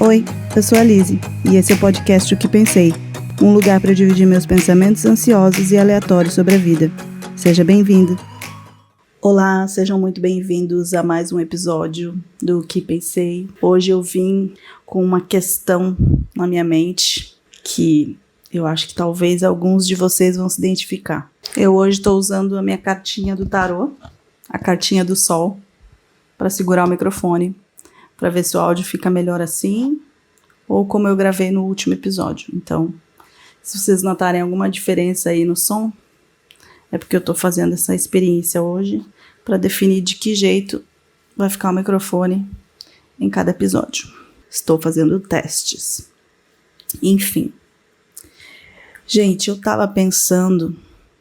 Oi, eu sou a Lizzie e esse é o podcast O Que Pensei, um lugar para dividir meus pensamentos ansiosos e aleatórios sobre a vida. Seja bem-vindo! Olá, sejam muito bem-vindos a mais um episódio do Que Pensei. Hoje eu vim com uma questão na minha mente que eu acho que talvez alguns de vocês vão se identificar. Eu hoje estou usando a minha cartinha do tarô, a cartinha do sol, para segurar o microfone, para ver se o áudio fica melhor assim, ou como eu gravei no último episódio. Então, se vocês notarem alguma diferença aí no som, é porque eu estou fazendo essa experiência hoje para definir de que jeito vai ficar o microfone em cada episódio. Estou fazendo testes. Enfim. Gente, eu estava pensando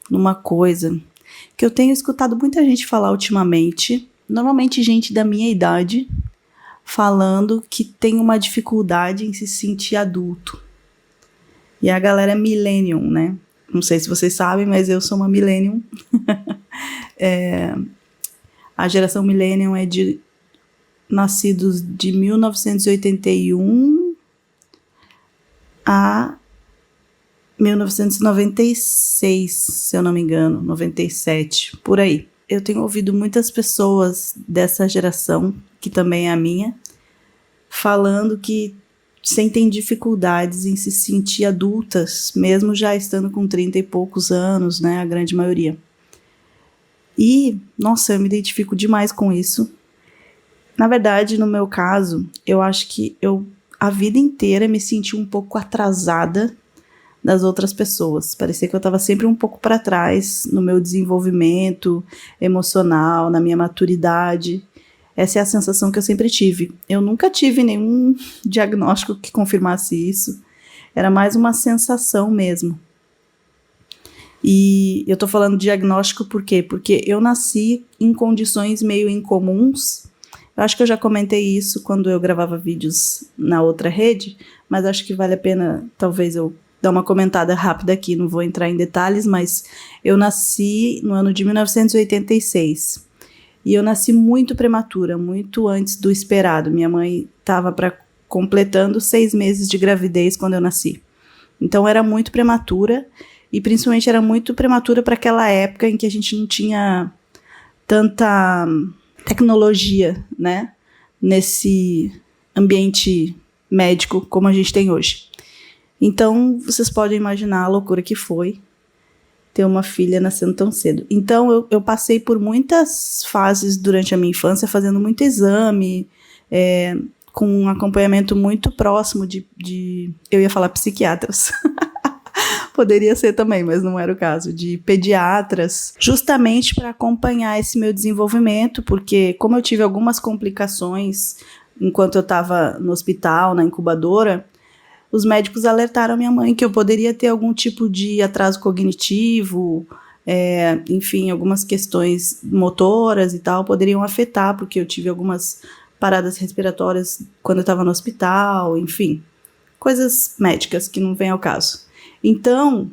numa coisa que eu tenho escutado muita gente falar ultimamente, normalmente gente da minha idade, falando que tem uma dificuldade em se sentir adulto. E a galera é millennium, né? Não sei se vocês sabem, mas eu sou uma millennium. A geração millennium é de nascidos de 1981 a 1996, se eu não me engano, 97, por aí. Eu tenho ouvido muitas pessoas dessa geração, que também é a minha, falando que sentem dificuldades em se sentir adultas, mesmo já estando com 30 e poucos anos, né, a grande maioria. E, nossa, eu me identifico demais com isso. Na verdade, no meu caso, eu acho que eu, a vida inteira, me senti um pouco atrasada das outras pessoas. Parecia que eu estava sempre um pouco para trás no meu desenvolvimento emocional, na minha maturidade. Essa é a sensação que eu sempre tive. Eu nunca tive nenhum diagnóstico que confirmasse isso. Era mais uma sensação mesmo. E eu tô falando diagnóstico por quê? Porque eu nasci em condições meio incomuns. Eu acho que eu já comentei isso quando eu gravava vídeos na outra rede, mas acho que vale a pena, talvez eu dar uma comentada rápida aqui, não vou entrar em detalhes, mas eu nasci no ano de 1986. E eu nasci muito prematura, muito antes do esperado. Minha mãe estava completando 6 meses de gravidez quando eu nasci. Então era muito prematura, e principalmente era muito prematura para aquela época em que a gente não tinha tanta tecnologia, né, nesse ambiente médico como a gente tem hoje. Então vocês podem imaginar a loucura que foi ter uma filha nascendo tão cedo. Então, eu passei por muitas fases durante a minha infância, fazendo muito exame, com um acompanhamento muito próximo de eu ia falar psiquiatras. Poderia ser também, mas não era o caso, de pediatras, justamente para acompanhar esse meu desenvolvimento, porque como eu tive algumas complicações enquanto eu estava no hospital, na incubadora, os médicos alertaram minha mãe que eu poderia ter algum tipo de atraso cognitivo, enfim, algumas questões motoras e tal, poderiam afetar, porque eu tive algumas paradas respiratórias quando eu estava no hospital, enfim, coisas médicas que não vêm ao caso. Então,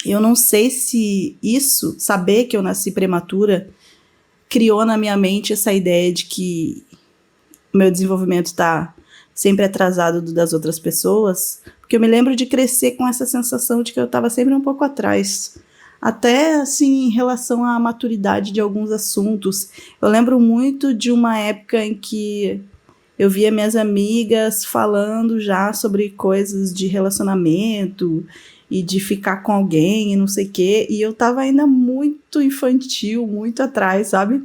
eu não sei se isso, saber que eu nasci prematura, criou na minha mente essa ideia de que o meu desenvolvimento está sempre atrasado das outras pessoas, porque eu me lembro de crescer com essa sensação de que eu estava sempre um pouco atrás, até assim em relação à maturidade de alguns assuntos. Eu lembro muito de uma época em que eu via minhas amigas falando já sobre coisas de relacionamento e de ficar com alguém e não sei o quê, e eu estava ainda muito infantil, muito atrás, sabe?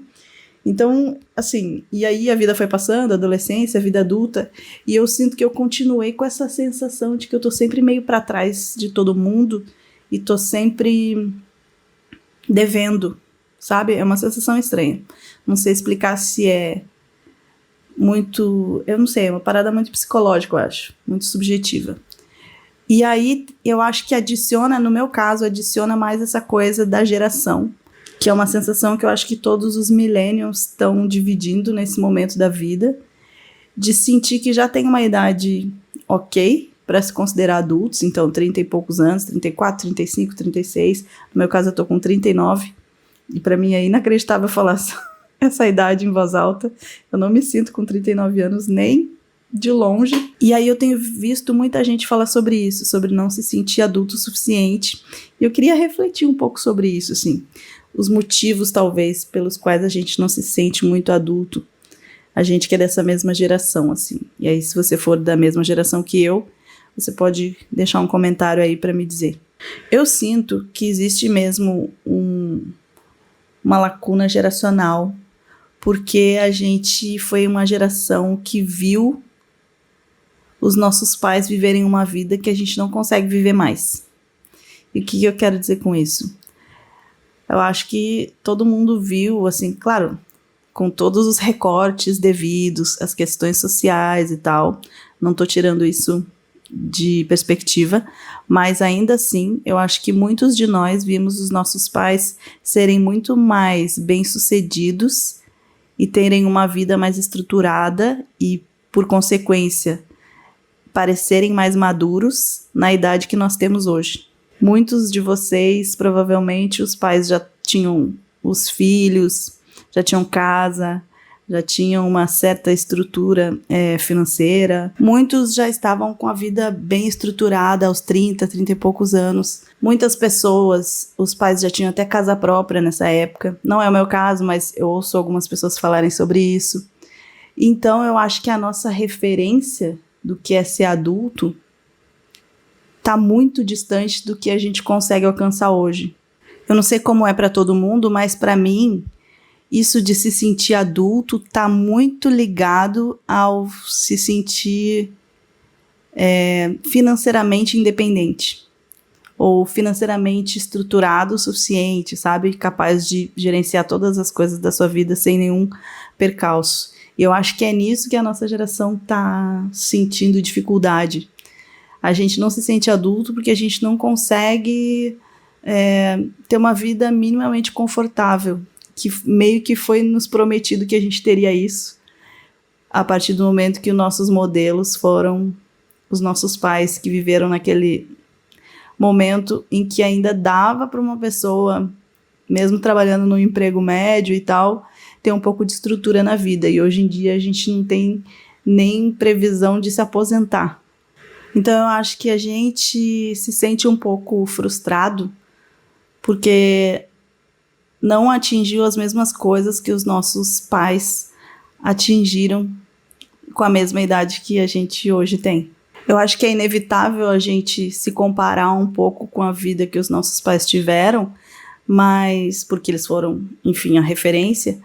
Então, assim, e aí a vida foi passando, a adolescência, a vida adulta, e eu sinto que eu continuei com essa sensação de que eu tô sempre meio para trás de todo mundo e tô sempre devendo, sabe? É uma sensação estranha. Não sei explicar se é muito, eu não sei, é uma parada muito psicológica, eu acho, muito subjetiva. E aí eu acho que adiciona, no meu caso, adiciona mais essa coisa da geração, que é uma sensação que eu acho que todos os millennials estão dividindo nesse momento da vida, de sentir que já tem uma idade ok para se considerar adultos, então 30 e poucos anos, 34, 35, 36, no meu caso eu tô com 39, e para mim é inacreditável falar essa idade em voz alta. Eu não me sinto com 39 anos nem de longe. E aí eu tenho visto muita gente falar sobre isso, sobre não se sentir adulto o suficiente. E eu queria refletir um pouco sobre isso, assim. Os motivos, talvez, pelos quais a gente não se sente muito adulto. A gente que é dessa mesma geração, assim. E aí, se você for da mesma geração que eu, você pode deixar um comentário aí para me dizer. Eu sinto que existe mesmo uma lacuna geracional, porque a gente foi uma geração que viu os nossos pais viverem uma vida que a gente não consegue viver mais. E o que eu quero dizer com isso? Eu acho que todo mundo viu, assim, claro, com todos os recortes devidos, as questões sociais e tal, não tô tirando isso de perspectiva, mas ainda assim, eu acho que muitos de nós vimos os nossos pais serem muito mais bem-sucedidos e terem uma vida mais estruturada e, por consequência, parecerem mais maduros na idade que nós temos hoje. Muitos de vocês, provavelmente, os pais já tinham os filhos, já tinham casa, já tinham uma certa estrutura financeira. Muitos já estavam com a vida bem estruturada aos 30 e poucos anos. Muitas pessoas, os pais já tinham até casa própria nessa época. Não é o meu caso, mas eu ouço algumas pessoas falarem sobre isso. Então, eu acho que a nossa referência do que é ser adulto está muito distante do que a gente consegue alcançar hoje. Eu não sei como é para todo mundo, mas para mim, isso de se sentir adulto está muito ligado ao se sentir financeiramente independente ou financeiramente estruturado o suficiente, sabe? Capaz de gerenciar todas as coisas da sua vida sem nenhum percalço. E eu acho que é nisso que a nossa geração está sentindo dificuldade. A gente não se sente adulto porque a gente não consegue ter uma vida minimamente confortável, que meio que foi nos prometido que a gente teria isso a partir do momento que os nossos modelos foram os nossos pais, que viveram naquele momento em que ainda dava para uma pessoa, mesmo trabalhando num emprego médio e tal, ter um pouco de estrutura na vida. E hoje em dia a gente não tem nem previsão de se aposentar. Então eu acho que a gente se sente um pouco frustrado porque não atingiu as mesmas coisas que os nossos pais atingiram com a mesma idade que a gente hoje tem. Eu acho que é inevitável a gente se comparar um pouco com a vida que os nossos pais tiveram, mas porque eles foram, enfim, a referência,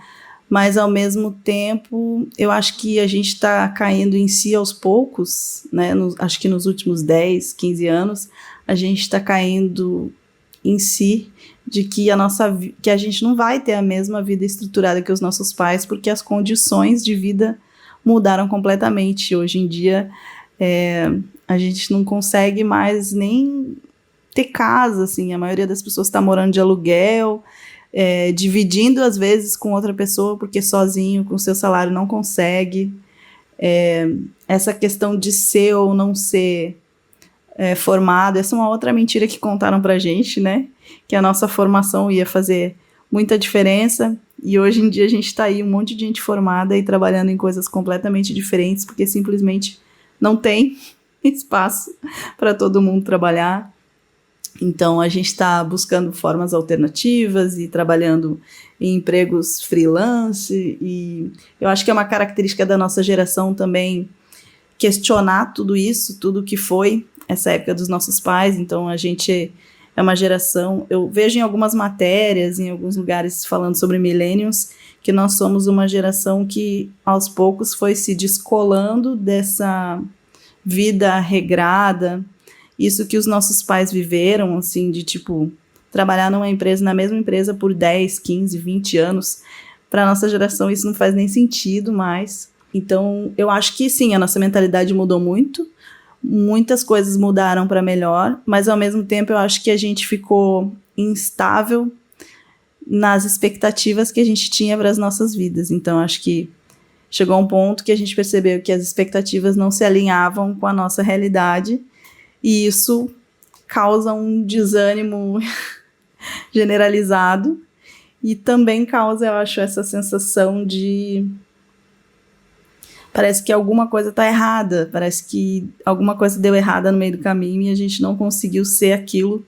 mas ao mesmo tempo eu acho que a gente está caindo em si aos poucos, né? Acho que nos últimos 10, 15 anos a gente está caindo em si de que que a gente não vai ter a mesma vida estruturada que os nossos pais, porque as condições de vida mudaram completamente. Hoje em dia a gente não consegue mais nem ter casa, assim, a maioria das pessoas está morando de aluguel, dividindo às vezes com outra pessoa, porque sozinho, com seu salário, não consegue. Essa questão de ser ou não ser formado, essa é uma outra mentira que contaram pra gente, né? Que a nossa formação ia fazer muita diferença, e hoje em dia a gente tá aí, um monte de gente formada e trabalhando em coisas completamente diferentes, porque simplesmente não tem espaço para todo mundo trabalhar. Então a gente está buscando formas alternativas e trabalhando em empregos freelance, e eu acho que é uma característica da nossa geração também questionar tudo isso, tudo que foi essa época dos nossos pais. Então a gente é uma geração, eu vejo em algumas matérias, em alguns lugares falando sobre millennials, que nós somos uma geração que aos poucos foi se descolando dessa vida regrada, isso que os nossos pais viveram, assim, de tipo, trabalhar numa empresa, na mesma empresa por 10, 15, 20 anos, para a nossa geração isso não faz nem sentido mais. Então eu acho que sim, a nossa mentalidade mudou muito, muitas coisas mudaram para melhor, mas ao mesmo tempo eu acho que a gente ficou instável nas expectativas que a gente tinha para as nossas vidas. Então acho que chegou um ponto que a gente percebeu que as expectativas não se alinhavam com a nossa realidade, e isso causa um desânimo generalizado, e também causa, eu acho, essa sensação de parece que alguma coisa tá errada, parece que alguma coisa deu errada no meio do caminho e a gente não conseguiu ser aquilo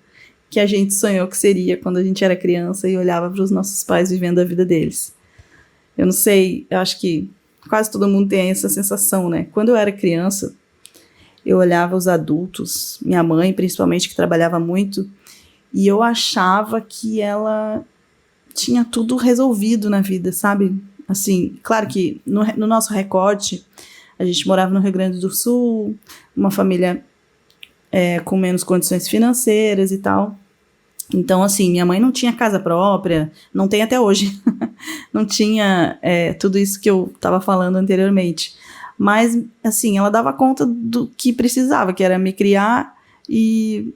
que a gente sonhou que seria quando a gente era criança e olhava para os nossos pais vivendo a vida deles. Eu não sei, eu acho que quase todo mundo tem essa sensação, né? Quando eu era criança, eu olhava os adultos, minha mãe principalmente, que trabalhava muito, e eu achava que ela tinha tudo resolvido na vida, sabe? Assim, claro que no nosso recorte, a gente morava no Rio Grande do Sul, uma família com menos condições financeiras e tal. Então, assim, minha mãe não tinha casa própria, não tem até hoje, não tinha tudo isso que eu estava falando anteriormente. Mas, assim, ela dava conta do que precisava, que era me criar e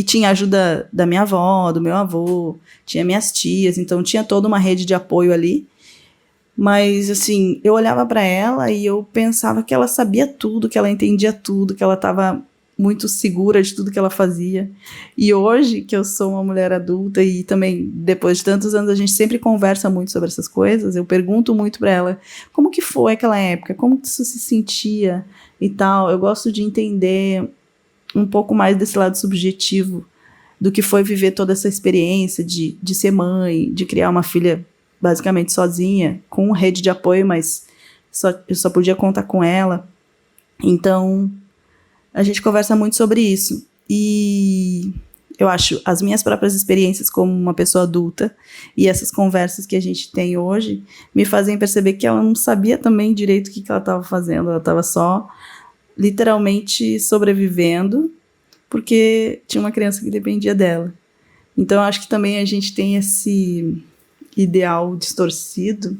tinha ajuda da minha avó, do meu avô, tinha minhas tias, então tinha toda uma rede de apoio ali. Mas, assim, eu olhava para ela e eu pensava que ela sabia tudo, que ela entendia tudo, que ela estava muito segura de tudo que ela fazia. E hoje, que eu sou uma mulher adulta e também, depois de tantos anos, a gente sempre conversa muito sobre essas coisas, eu pergunto muito para ela, como que foi aquela época? Como que isso se sentia e tal? Eu gosto de entender um pouco mais desse lado subjetivo do que foi viver toda essa experiência de ser mãe, de criar uma filha basicamente sozinha, com rede de apoio, mas eu só podia contar com ela. Então, a gente conversa muito sobre isso. E eu acho as minhas próprias experiências como uma pessoa adulta e essas conversas que a gente tem hoje me fazem perceber que ela não sabia também direito o que ela estava fazendo. Ela estava só literalmente sobrevivendo porque tinha uma criança que dependia dela. Então, eu acho que também a gente tem esse ideal distorcido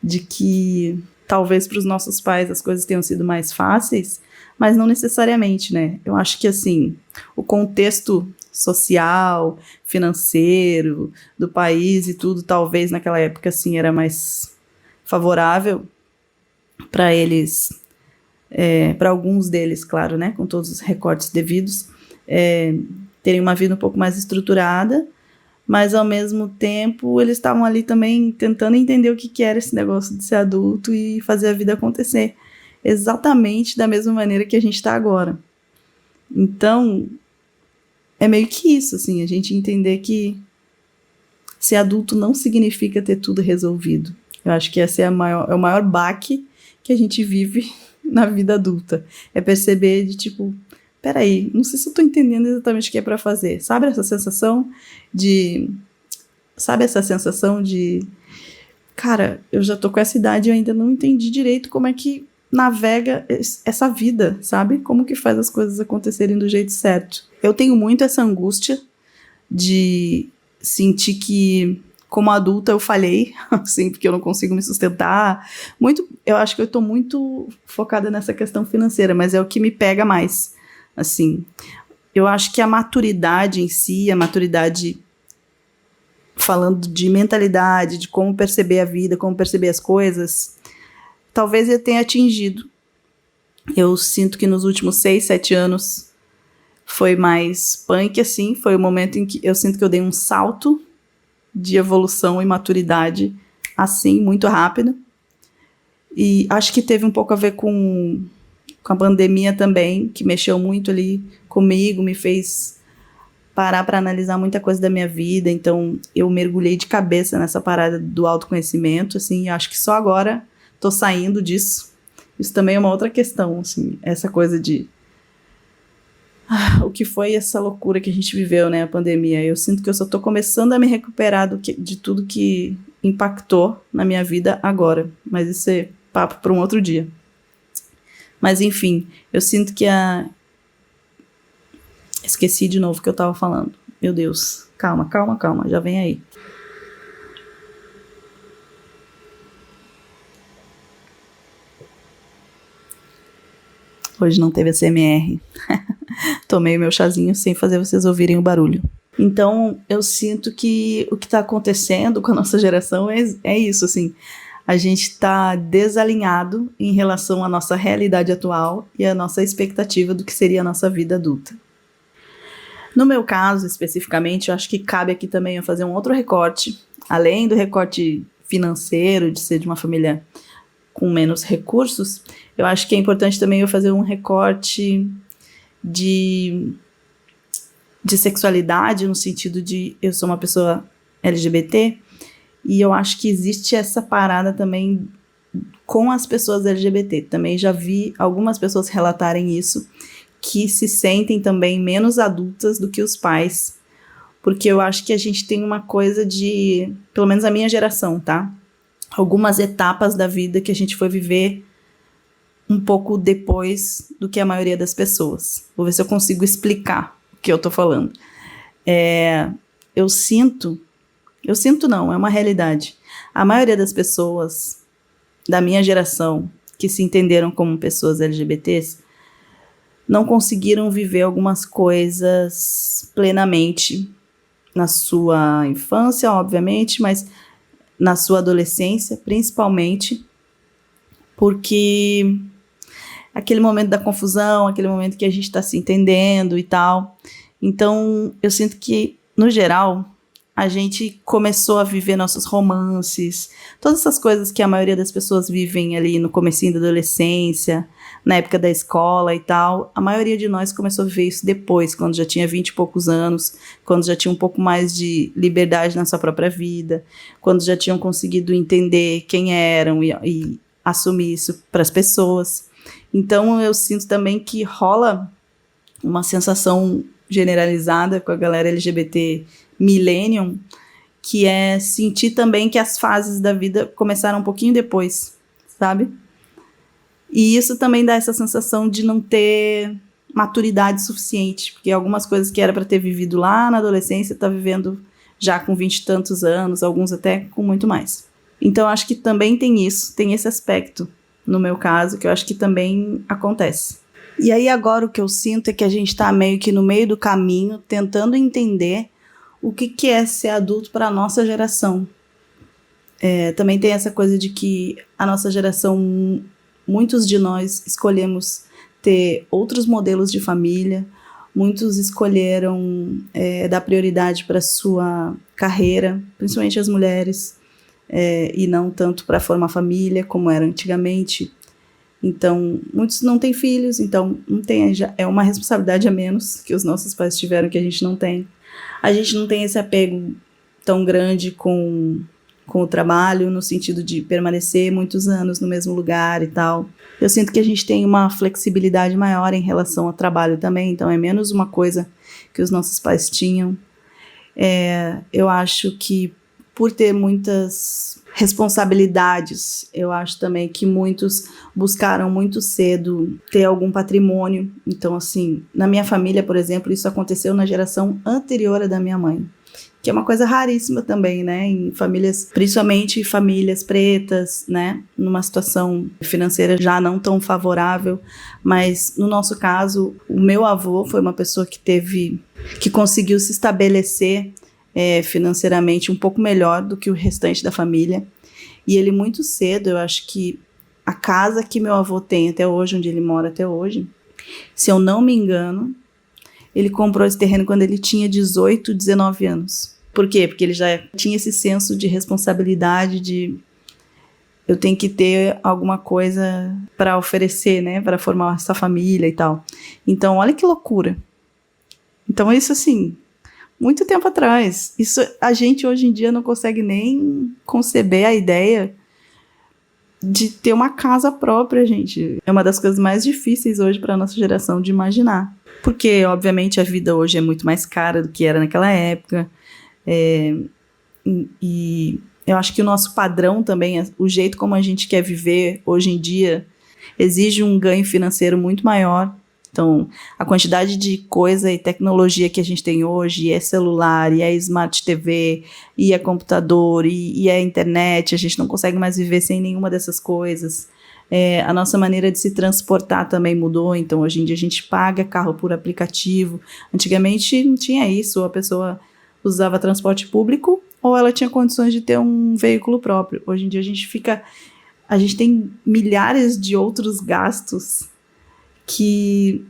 de que talvez para os nossos pais as coisas tenham sido mais fáceis, mas não necessariamente, né? Eu acho que, assim, o contexto social, financeiro do país e tudo, talvez naquela época, assim, era mais favorável para eles, para alguns deles, claro, né? Com todos os recortes devidos, terem uma vida um pouco mais estruturada, mas ao mesmo tempo eles estavam ali também tentando entender o que era esse negócio de ser adulto e fazer a vida acontecer exatamente da mesma maneira que a gente está agora. Então, é meio que isso, assim, a gente entender que ser adulto não significa ter tudo resolvido. Eu acho que esse é o maior baque que a gente vive na vida adulta. É perceber de tipo, peraí, não sei se eu tô entendendo exatamente o que é para fazer. Sabe essa sensação de... Cara, eu já tô com essa idade e eu ainda não entendi direito como é que navega essa vida, sabe? Como que faz as coisas acontecerem do jeito certo. Eu tenho muito essa angústia de sentir que, como adulta, eu falhei, assim, porque eu não consigo me sustentar. Eu acho que eu tô muito focada nessa questão financeira, mas é o que me pega mais. Assim, eu acho que a maturidade em si, a maturidade falando de mentalidade, de como perceber a vida, como perceber as coisas, talvez eu tenha atingido. Eu sinto que nos últimos 6, 7 anos foi mais punk, assim, foi o momento em que eu sinto que eu dei um salto de evolução e maturidade, assim, muito rápido. E acho que teve um pouco a ver com a pandemia também, que mexeu muito ali comigo, me fez parar para analisar muita coisa da minha vida. Então, eu mergulhei de cabeça nessa parada do autoconhecimento, assim, e acho que só agora tô saindo disso. Isso também é uma outra questão, assim, essa coisa de o que foi essa loucura que a gente viveu, né, a pandemia. Eu sinto que eu só tô começando a me recuperar de tudo que impactou na minha vida agora, mas isso é papo para um outro dia. Mas, enfim, eu sinto que esqueci de novo o que eu tava falando. Meu Deus. Calma, já vem aí. Hoje não teve ASMR. Tomei o meu chazinho sem fazer vocês ouvirem o barulho. Então, eu sinto que o que tá acontecendo com a nossa geração é isso, assim. A gente está desalinhado em relação à nossa realidade atual e à nossa expectativa do que seria a nossa vida adulta. No meu caso, especificamente, eu acho que cabe aqui também eu fazer um outro recorte, além do recorte financeiro, de ser de uma família com menos recursos, eu acho que é importante também eu fazer um recorte de sexualidade, no sentido de eu sou uma pessoa LGBT, e eu acho que existe essa parada também com as pessoas LGBT. Também já vi algumas pessoas relatarem isso, que se sentem também menos adultas do que os pais, porque eu acho que a gente tem uma coisa de, pelo menos a minha geração, tá? Algumas etapas da vida que a gente foi viver um pouco depois do que a maioria das pessoas. Vou ver se eu consigo explicar o que eu tô falando. Eu sinto não, é uma realidade. A maioria das pessoas da minha geração que se entenderam como pessoas LGBTs não conseguiram viver algumas coisas plenamente na sua infância, obviamente, mas na sua adolescência, principalmente, porque aquele momento da confusão, aquele momento que a gente está se entendendo e tal. Então, eu sinto que, no geral, a gente começou a viver nossos romances, todas essas coisas que a maioria das pessoas vivem ali no comecinho da adolescência, na época da escola e tal. A maioria de nós começou a viver isso depois, quando já tinha 20 e poucos anos, quando já tinha um pouco mais de liberdade na sua própria vida, quando já tinham conseguido entender quem eram e assumir isso para as pessoas. Então eu sinto também que rola uma sensação generalizada com a galera LGBT Millennium, que é sentir também que as fases da vida começaram um pouquinho depois, sabe? E isso também dá essa sensação de não ter maturidade suficiente, porque algumas coisas que era para ter vivido lá na adolescência tá vivendo já com 20 e tantos anos, alguns até com muito mais. Então acho que também tem isso, tem esse aspecto no meu caso, que eu acho que também acontece. E aí agora o que eu sinto é que a gente tá meio que no meio do caminho, tentando entender o que é ser adulto para a nossa geração. Também tem essa coisa de que a nossa geração, muitos de nós escolhemos ter outros modelos de família, muitos escolheram dar prioridade para sua carreira, principalmente as mulheres, e não tanto para formar família como era antigamente. Então, muitos não têm filhos, então não tem, é uma responsabilidade a menos que os nossos pais tiveram que a gente não tem. A gente não tem esse apego tão grande com o trabalho, no sentido de permanecer muitos anos no mesmo lugar e tal. Eu sinto que a gente tem uma flexibilidade maior em relação ao trabalho também, então é menos uma coisa que os nossos pais tinham. Eu acho que por ter muitas responsabilidades, eu acho também que muitos buscaram muito cedo ter algum patrimônio. Então, assim, na minha família, por exemplo, isso aconteceu na geração anterior à da minha mãe, que é uma coisa raríssima também, né, em famílias, principalmente famílias pretas, né, numa situação financeira já não tão favorável, mas no nosso caso, o meu avô foi uma pessoa que conseguiu se estabelecer financeiramente um pouco melhor do que o restante da família, e ele muito cedo, eu acho que a casa que meu avô tem até hoje, onde ele mora até hoje, se eu não me engano, ele comprou esse terreno quando ele tinha 18, 19 anos. Por quê? Porque ele já tinha esse senso de responsabilidade, de eu tenho que ter alguma coisa para oferecer, né, para formar essa família e tal. Então, olha que loucura. Então, isso assim, muito tempo atrás. Isso a gente hoje em dia não consegue nem conceber a ideia de ter uma casa própria, gente. É uma das coisas mais difíceis hoje para a nossa geração de imaginar. Porque, obviamente, a vida hoje é muito mais cara do que era naquela época. E eu acho que o nosso padrão também, o jeito como a gente quer viver hoje em dia, exige um ganho financeiro muito maior. Então, a quantidade de coisa e tecnologia que a gente tem hoje, e é celular, e é smart TV, e é computador, e é internet, a gente não consegue mais viver sem nenhuma dessas coisas. A nossa maneira de se transportar também mudou, então hoje em dia a gente paga carro por aplicativo. Antigamente não tinha isso, ou a pessoa usava transporte público, ou ela tinha condições de ter um veículo próprio. Hoje em dia a gente tem milhares de outros gastos que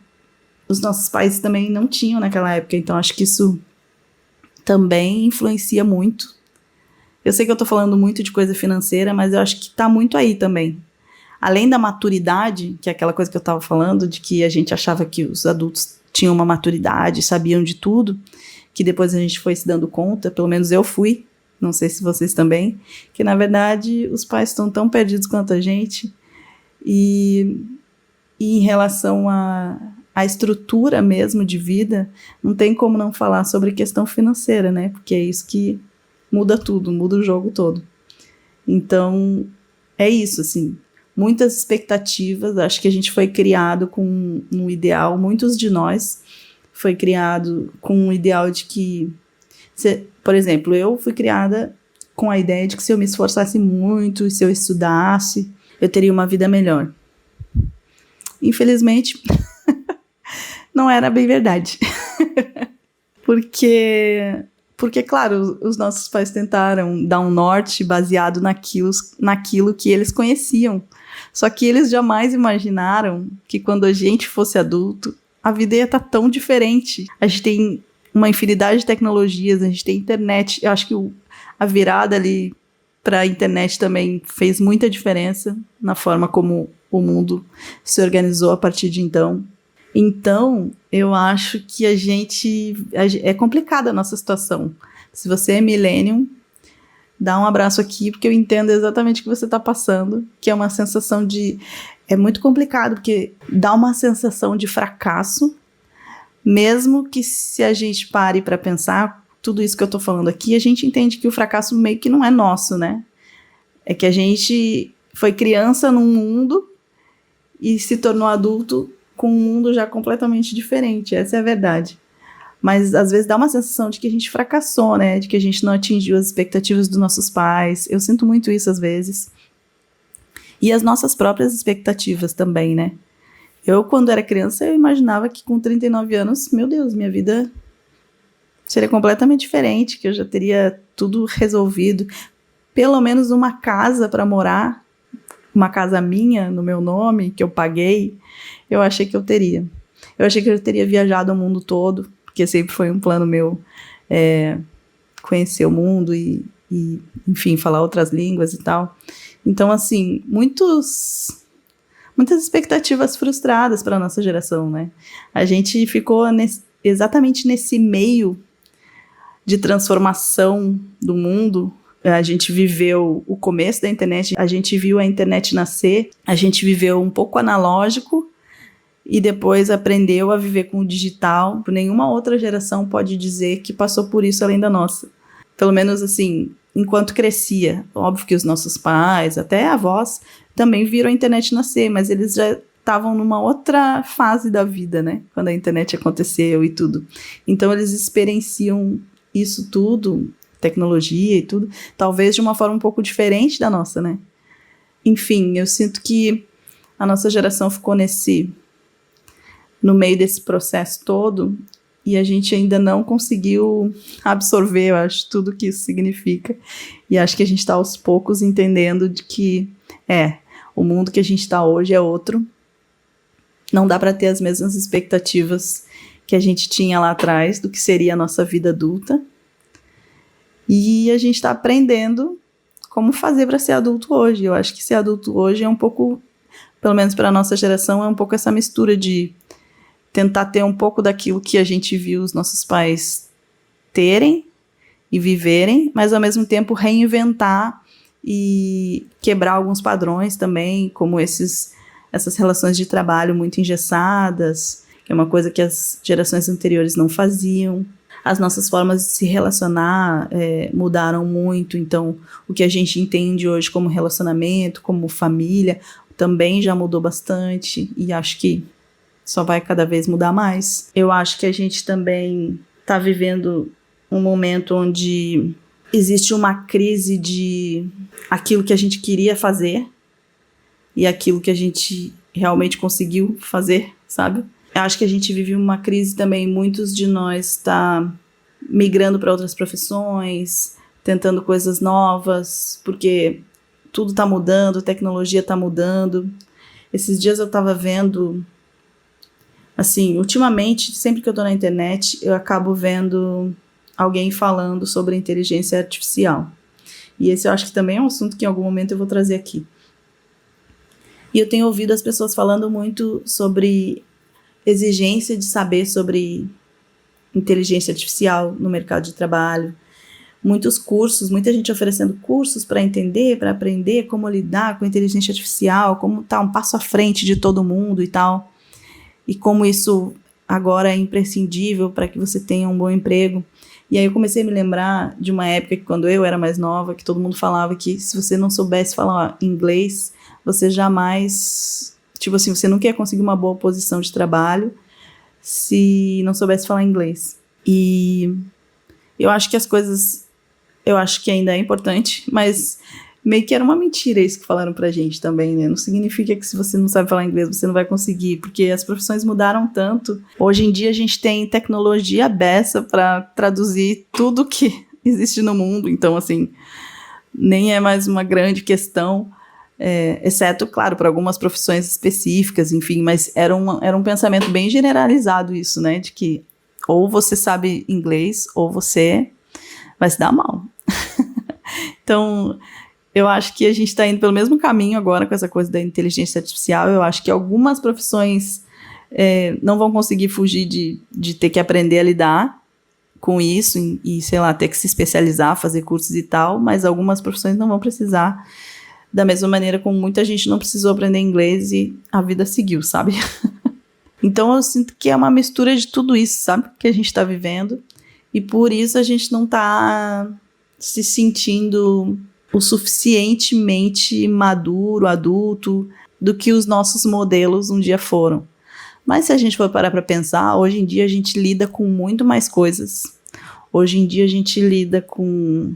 os nossos pais também não tinham naquela época, então acho que isso também influencia muito. Eu sei que eu tô falando muito de coisa financeira, mas eu acho que tá muito aí também. além da maturidade, que é aquela coisa que eu estava falando, de que a gente achava que os adultos tinham uma maturidade, sabiam de tudo, que depois a gente foi se dando conta, pelo menos eu fui, não sei se vocês também, que na verdade os pais estão tão perdidos quanto a gente, e em relação à estrutura mesmo de vida, não tem como não falar sobre questão financeira, né? Porque é isso que muda tudo, muda o jogo todo. Então, é isso, assim, muitas expectativas, acho que a gente foi criado com um ideal, muitos de nós foi criado com um ideal de que, por exemplo, eu fui criada com a ideia de que se eu me esforçasse muito, se eu estudasse, eu teria uma vida melhor. Infelizmente, não era bem verdade. Porque, claro, os nossos pais tentaram dar um norte baseado naquilo que eles conheciam. Só que eles jamais imaginaram que quando a gente fosse adulto, a vida ia estar tão diferente. A gente tem uma infinidade de tecnologias, a gente tem internet. Eu acho que a virada ali para a internet também fez muita diferença na forma como o mundo se organizou a partir de então. Então, eu acho que é complicada a nossa situação. Se você é millennium, dá um abraço aqui, porque eu entendo exatamente o que você está passando, que é uma sensação de... É muito complicado, porque dá uma sensação de fracasso, mesmo que se a gente pare para pensar, tudo isso que eu estou falando aqui, a gente entende que o fracasso meio que não é nosso, né? É que a gente foi criança num mundo e se tornou adulto com um mundo já completamente diferente, essa é a verdade. Mas às vezes dá uma sensação de que a gente fracassou, né? De que a gente não atingiu as expectativas dos nossos pais. Eu sinto muito isso às vezes. E as nossas próprias expectativas também, né? Eu, quando era criança, eu imaginava que com 39 anos, meu Deus, minha vida seria completamente diferente, que eu já teria tudo resolvido. Pelo menos uma casa para morar, uma casa minha, no meu nome, que eu paguei, eu achei que eu teria. Eu achei que eu teria viajado o mundo todo, porque sempre foi um plano meu conhecer o mundo e, enfim, falar outras línguas e tal. Então, assim, muitas expectativas frustradas para a nossa geração, né? A gente ficou exatamente nesse meio de transformação do mundo. A gente viveu o começo da internet, a gente viu a internet nascer, a gente viveu um pouco analógico e depois aprendeu a viver com o digital. Nenhuma outra geração pode dizer que passou por isso além da nossa. Pelo menos assim, enquanto crescia. Óbvio que os nossos pais, até avós, também viram a internet nascer, mas eles já estavam numa outra fase da vida, né? Quando a internet aconteceu e tudo. Então eles experienciam isso tudo, tecnologia e tudo, talvez de uma forma um pouco diferente da nossa, né? Enfim, eu sinto que a nossa geração ficou no meio desse processo todo e a gente ainda não conseguiu absorver, eu acho, tudo que isso significa. E acho que a gente está aos poucos entendendo de que o mundo que a gente está hoje é outro. Não dá para ter as mesmas expectativas que a gente tinha lá atrás do que seria a nossa vida adulta. E a gente está aprendendo como fazer para ser adulto hoje. Eu acho que ser adulto hoje é um pouco, pelo menos para a nossa geração, é um pouco essa mistura de tentar ter um pouco daquilo que a gente viu os nossos pais terem e viverem, mas ao mesmo tempo reinventar e quebrar alguns padrões também, como essas relações de trabalho muito engessadas, que é uma coisa que as gerações anteriores não faziam. As nossas formas de se relacionar mudaram muito, então o que a gente entende hoje como relacionamento, como família, também já mudou bastante e acho que só vai cada vez mudar mais. Eu acho que a gente também está vivendo um momento onde existe uma crise de aquilo que a gente queria fazer e aquilo que a gente realmente conseguiu fazer, sabe? Eu acho que a gente vive uma crise também, muitos de nós tá migrando para outras profissões, tentando coisas novas, porque tudo tá mudando, a tecnologia tá mudando. Esses dias eu tava vendo, assim, ultimamente, sempre que eu tô na internet, eu acabo vendo alguém falando sobre inteligência artificial. E esse eu acho que também é um assunto que em algum momento eu vou trazer aqui. E eu tenho ouvido as pessoas falando muito sobre exigência de saber sobre inteligência artificial no mercado de trabalho. Muitos cursos, muita gente oferecendo cursos para entender, para aprender como lidar com a inteligência artificial, como tá um passo à frente de todo mundo e tal. E como isso agora é imprescindível para que você tenha um bom emprego. E aí eu comecei a me lembrar de uma época que, quando eu era mais nova, que todo mundo falava que se você não soubesse falar inglês, você jamais, tipo assim, você nunca ia conseguir uma boa posição de trabalho se não soubesse falar inglês. E eu acho que as coisas, eu acho que ainda é importante, mas meio que era uma mentira isso que falaram pra gente também, né? Não significa que se você não sabe falar inglês, você não vai conseguir, porque as profissões mudaram tanto. Hoje em dia a gente tem tecnologia beça para traduzir tudo que existe no mundo, então assim, nem é mais uma grande questão, exceto, claro, para algumas profissões específicas, enfim, mas era um pensamento bem generalizado isso, né? De que ou você sabe inglês ou você vai se dar mal. Então, eu acho que a gente está indo pelo mesmo caminho agora com essa coisa da inteligência artificial. Eu acho que algumas profissões não vão conseguir fugir de ter que aprender a lidar com isso e, sei lá, ter que se especializar, fazer cursos e tal, mas algumas profissões não vão precisar, da mesma maneira como muita gente não precisou aprender inglês e a vida seguiu, sabe? Então eu sinto que é uma mistura de tudo isso, sabe? Que a gente está vivendo. E por isso a gente não está se sentindo o suficientemente maduro, adulto, do que os nossos modelos um dia foram. Mas se a gente for parar para pensar, hoje em dia a gente lida com muito mais coisas. Hoje em dia a gente lida com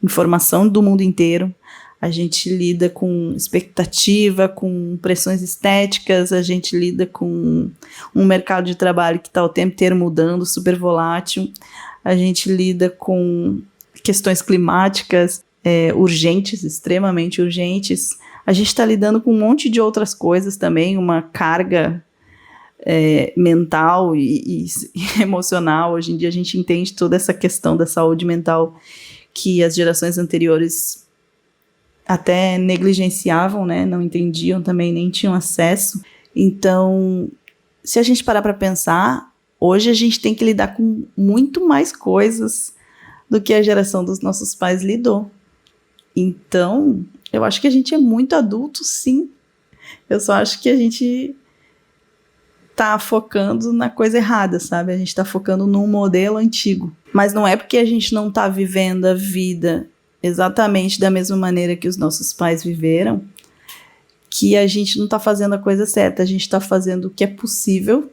informação do mundo inteiro. A gente lida com expectativa, com pressões estéticas, a gente lida com um mercado de trabalho que está o tempo inteiro mudando, super volátil. A gente lida com questões climáticas urgentes, extremamente urgentes. A gente está lidando com um monte de outras coisas também, uma carga mental e emocional. Hoje em dia a gente entende toda essa questão da saúde mental que as gerações anteriores até negligenciavam, né? Não entendiam também, nem tinham acesso. Então, se a gente parar para pensar, hoje a gente tem que lidar com muito mais coisas do que a geração dos nossos pais lidou. Então, eu acho que a gente é muito adulto, sim. Eu só acho que a gente tá focando na coisa errada, sabe? A gente tá focando num modelo antigo. Mas não é porque a gente não tá vivendo a vida exatamente da mesma maneira que os nossos pais viveram, que a gente não está fazendo a coisa certa. A gente está fazendo o que é possível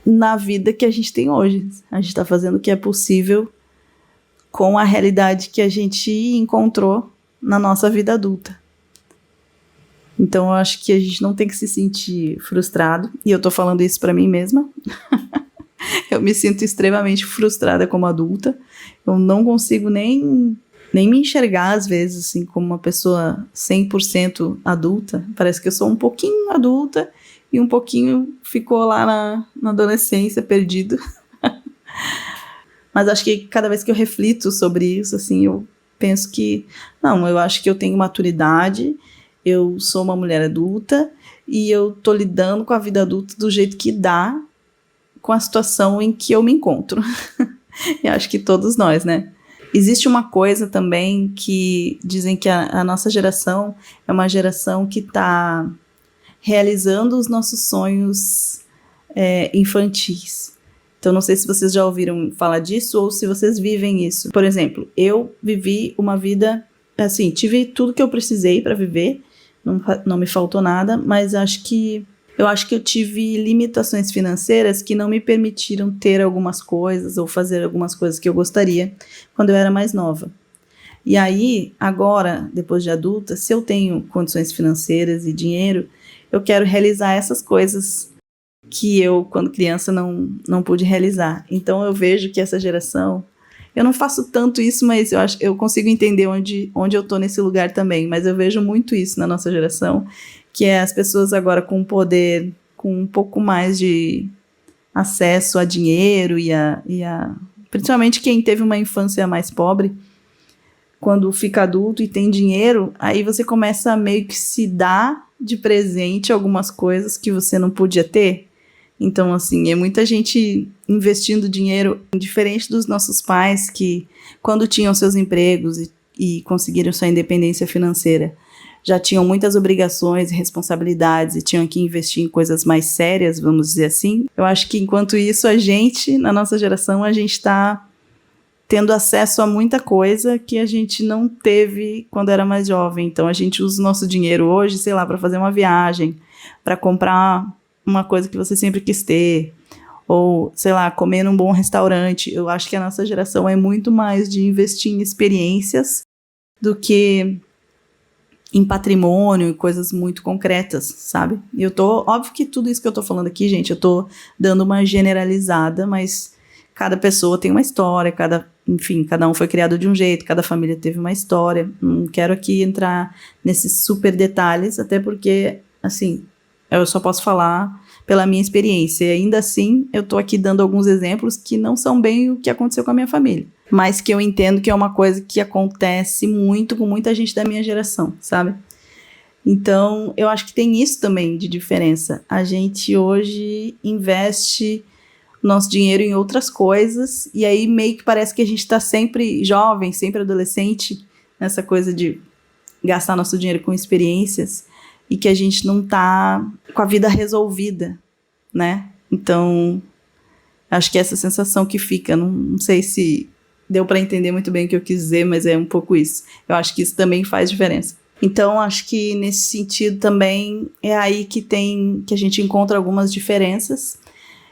na vida que a gente tem hoje. A gente está fazendo o que é possível com a realidade que a gente encontrou na nossa vida adulta. Então eu acho que a gente não tem que se sentir frustrado, e eu tô falando isso para mim mesma. Eu me sinto extremamente frustrada como adulta. Eu não consigo nem me enxergar, às vezes, assim, como uma pessoa 100% adulta. Parece que eu sou um pouquinho adulta e um pouquinho ficou lá na adolescência, perdido. Mas acho que cada vez que eu reflito sobre isso, assim, eu penso que, não, eu acho que eu tenho maturidade, eu sou uma mulher adulta e eu tô lidando com a vida adulta do jeito que dá, com a situação em que eu me encontro. E acho que todos nós, né? Existe uma coisa também que dizem que a nossa geração é uma geração que está realizando os nossos sonhos infantis. Então, não sei se vocês já ouviram falar disso ou se vocês vivem isso. Por exemplo, eu vivi uma vida, assim, tive tudo que eu precisei para viver, não me faltou nada, mas eu acho que eu tive limitações financeiras que não me permitiram ter algumas coisas ou fazer algumas coisas que eu gostaria quando eu era mais nova. E aí, agora, depois de adulta, se eu tenho condições financeiras e dinheiro, eu quero realizar essas coisas que eu, quando criança, não pude realizar. Então, eu vejo que essa geração... Eu não faço tanto isso, mas eu consigo entender onde eu tô nesse lugar também. Mas eu vejo muito isso na nossa geração, que é as pessoas agora com poder, com um pouco mais de acesso a dinheiro principalmente quem teve uma infância mais pobre, quando fica adulto e tem dinheiro, aí você começa a meio que se dar de presente algumas coisas que você não podia ter. Então, assim, é muita gente investindo dinheiro, diferente dos nossos pais que, quando tinham seus empregos e conseguiram sua independência financeira, já tinham muitas obrigações e responsabilidades e tinham que investir em coisas mais sérias, vamos dizer assim. Eu acho que, enquanto isso, a gente, na nossa geração, a gente está tendo acesso a muita coisa que a gente não teve quando era mais jovem. Então, a gente usa o nosso dinheiro hoje, sei lá, para fazer uma viagem, para comprar uma coisa que você sempre quis ter, ou, sei lá, comer num bom restaurante. Eu acho que a nossa geração é muito mais de investir em experiências do que em patrimônio e coisas muito concretas, sabe? E óbvio que tudo isso que eu tô falando aqui, gente, eu tô dando uma generalizada, mas cada pessoa tem uma história, enfim, cada um foi criado de um jeito, cada família teve uma história. Não quero aqui entrar nesses super detalhes, até porque, assim, eu só posso falar pela minha experiência. E ainda assim, eu tô aqui dando alguns exemplos que não são bem o que aconteceu com a minha família, mas que eu entendo que é uma coisa que acontece muito com muita gente da minha geração, sabe? Então, eu acho que tem isso também de diferença. A gente hoje investe nosso dinheiro em outras coisas, e aí meio que parece que a gente tá sempre jovem, sempre adolescente, nessa coisa de gastar nosso dinheiro com experiências, e que a gente não tá com a vida resolvida, né? Então, acho que é essa sensação que fica. Não sei se deu para entender muito bem o que eu quis dizer, mas é um pouco isso. Eu acho que isso também faz diferença. Então, acho que nesse sentido também é aí que a gente encontra algumas diferenças.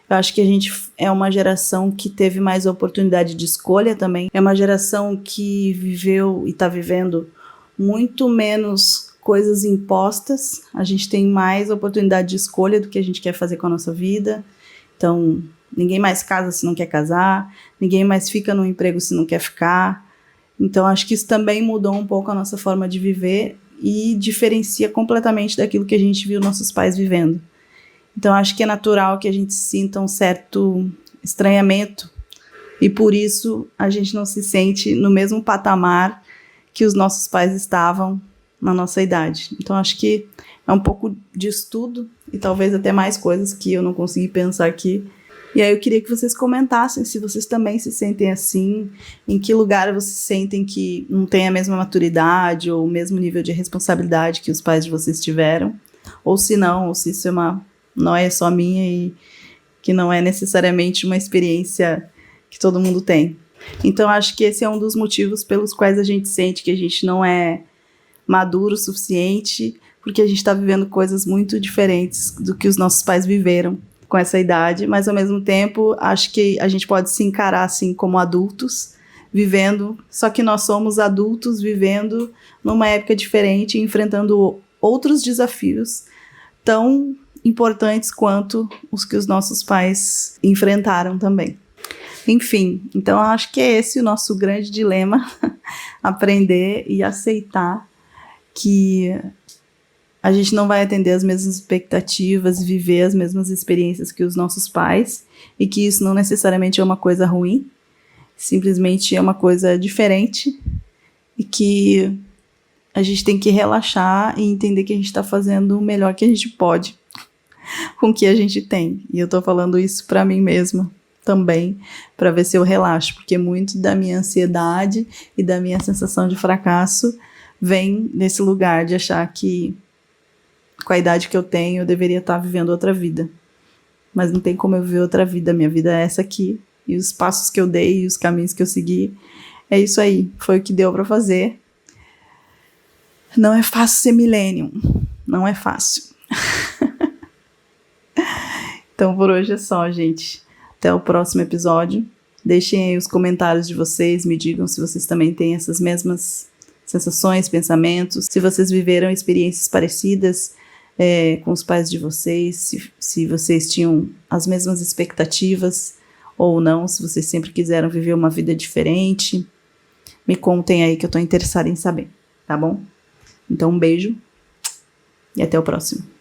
Eu acho que a gente é uma geração que teve mais oportunidade de escolha também. É uma geração que viveu e está vivendo muito menos coisas impostas. A gente tem mais oportunidade de escolha do que a gente quer fazer com a nossa vida. Então, ninguém mais casa se não quer casar, ninguém mais fica no emprego se não quer ficar. Então, acho que isso também mudou um pouco a nossa forma de viver e diferencia completamente daquilo que a gente viu nossos pais vivendo. Então, acho que é natural que a gente sinta um certo estranhamento e, por isso, a gente não se sente no mesmo patamar que os nossos pais estavam na nossa idade. Então, acho que é um pouco disso tudo e talvez até mais coisas que eu não consegui pensar aqui. E aí eu queria que vocês comentassem se vocês também se sentem assim, em que lugar vocês sentem que não tem a mesma maturidade ou o mesmo nível de responsabilidade que os pais de vocês tiveram, ou se não, ou se isso não é só minha e que não é necessariamente uma experiência que todo mundo tem. Então, acho que esse é um dos motivos pelos quais a gente sente que a gente não é maduro o suficiente, porque a gente está vivendo coisas muito diferentes do que os nossos pais viveram com essa idade, mas ao mesmo tempo acho que a gente pode se encarar assim como adultos vivendo, só que nós somos adultos vivendo numa época diferente, enfrentando outros desafios tão importantes quanto os que os nossos pais enfrentaram também. Enfim, então eu acho que é esse o nosso grande dilema, aprender e aceitar que a gente não vai atender as mesmas expectativas, viver as mesmas experiências que os nossos pais, e que isso não necessariamente é uma coisa ruim, simplesmente é uma coisa diferente, e que a gente tem que relaxar e entender que a gente está fazendo o melhor que a gente pode com o que a gente tem. E eu tô falando isso para mim mesma também, para ver se eu relaxo, porque muito da minha ansiedade e da minha sensação de fracasso vem desse lugar de achar que com a idade que eu tenho eu deveria estar vivendo outra vida, mas não tem como eu viver outra vida. Minha vida é essa aqui, e os passos que eu dei e os caminhos que eu segui, é isso aí, foi o que deu para fazer. Não é fácil ser millennium, não é fácil. Então por hoje é só, gente. Até o próximo episódio. Deixem aí os comentários de vocês, me digam se vocês também têm essas mesmas sensações, pensamentos, se vocês viveram experiências parecidas com os pais de vocês, se vocês tinham as mesmas expectativas ou não, se vocês sempre quiseram viver uma vida diferente. Me contem aí que eu tô interessada em saber, tá bom? Então um beijo e até o próximo.